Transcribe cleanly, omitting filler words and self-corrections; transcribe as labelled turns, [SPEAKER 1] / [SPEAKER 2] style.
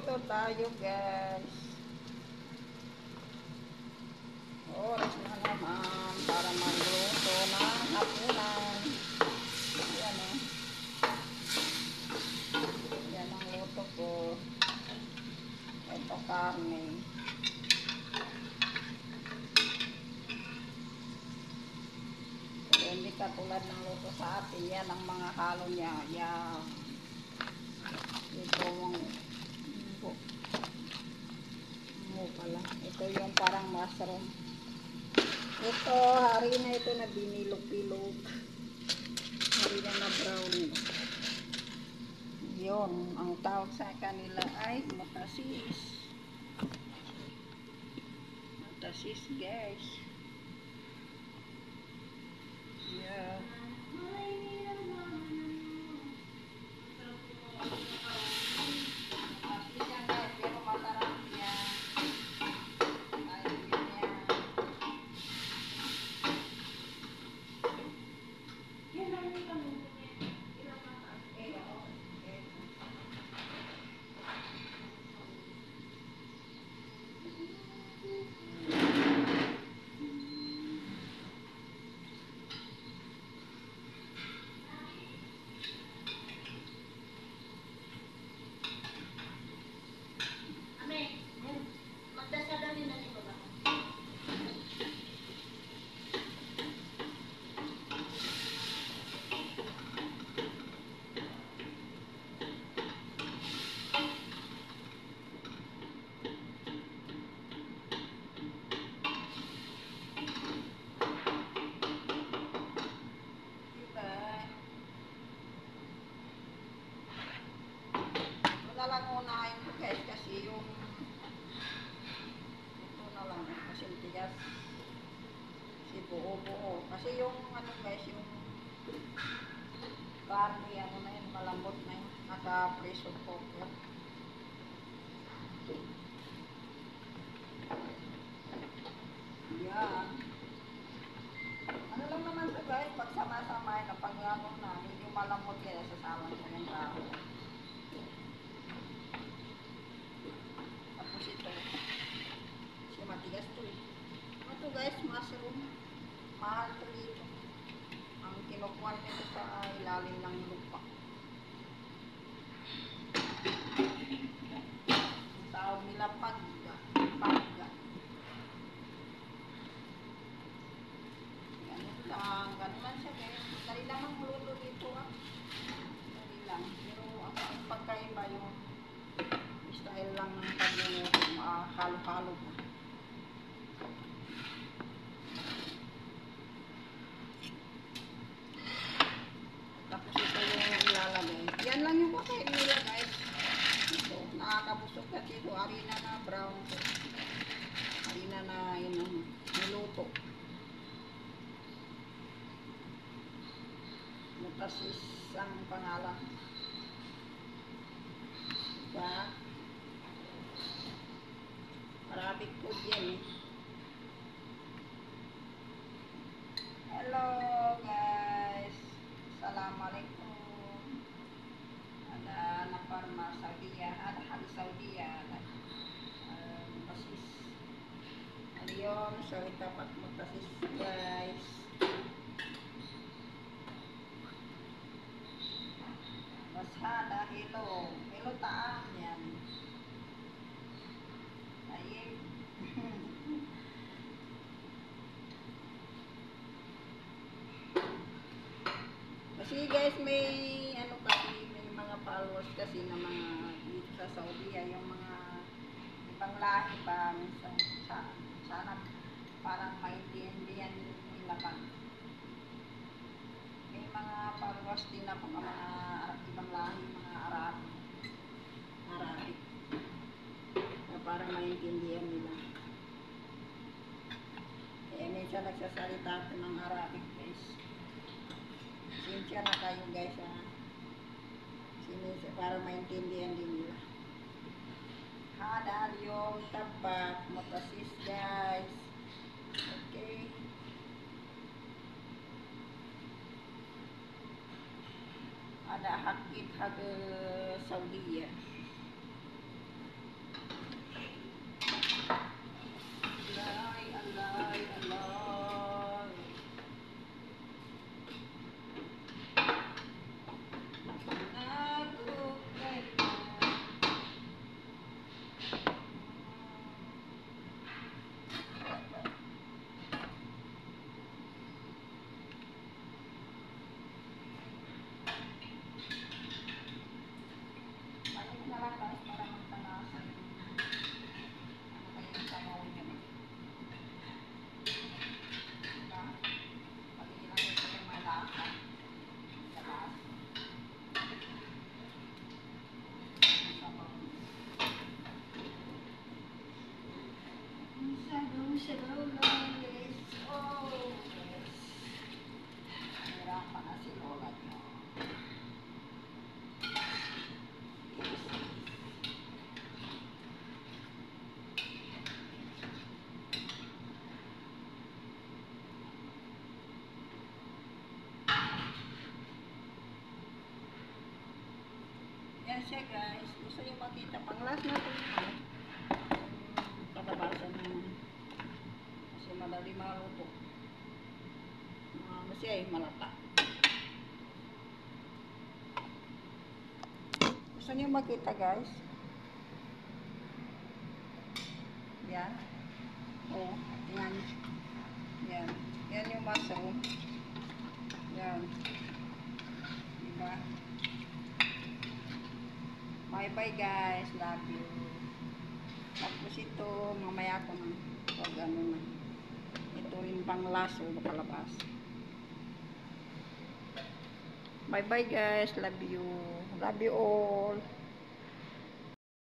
[SPEAKER 1] Magluto tayo, guys. Oras na naman para magluto ng hapunan. Ayan o. Yan ang luto ko. Ito karne. Pero hindi katulad ng luto sa atin. Yan ang mga halo niya. Yan. Ito ang pala. Ito yung parang mushroom. Ito, harina ito na binilog-bilog. Harina na brown. Yun, ang tawag sa kanila ay matasis. Matasis, guys. Yeah. Lang unahin ko guys kasi yung ito na lang kasi tigas kasi buo-buo kasi yung ano guys yung karne ano na yun malambot na yun naka-pressure cooker yan ano lang naman ito guys pag sama-sama na pag ano na medyo malambot kaya sasalang ko yung tao. Matigas to eh. Ito guys, mushroom. Mahal to dito. Ang kinukuha nito sa ilalim ng lupa. Ang tawag nila pagga. Pagga. Ganun lang. Ganun lang siya guys. Dali lang ang luto dito ah. Dali lang. Pero ang pagkaiba yung style lang ng pagluluto. Halo-halo pa. Tapos ito yung ilalagay. Yan lang yung kakain nila guys. Ito, nakakabusog kasi ito. Harina na brown. Harina na yun ang niluto. Matasis ang pangalan. Diba? Arabic food yan eh. Hello guys. Assalamualaikum. Ada nafar Saudiya, ada hadis Saudiya, mutasis. Aliyom, so dapat mutasis guys. Mas hada hello, hello taam yan. Ayib. Kasi guys may ano kasi may mga followers kasi na mga dito sa Saudi yung mga ibang lahi pa minsan sana parang maintindihan nila pa. May mga followers din na mga ibang lahi, mga Arabic na parang maintindihan nila. Eh minsan nagsasalita ako ng Arabic guys. Sinsya na kayo guys ha. Para maintindihan din nila. Hada yung tabak matasis guys. Okay. Ada hakit hag Saudiya. Yan siya guys. Gusto niyo makita pang last natin ito. Kalabasan naman. Kasi madali maluto. Kasi ay malata. Gusto niyo makita guys? Yan. Oh, yan. Yan. Yan yung muscle. Yan. Diba? Bye-bye guys. Love you. Tapos ito, mamaya ko na. Pag ano na. Ito rin pang laso na palabas. Bye-bye guys. Love you. Love you all.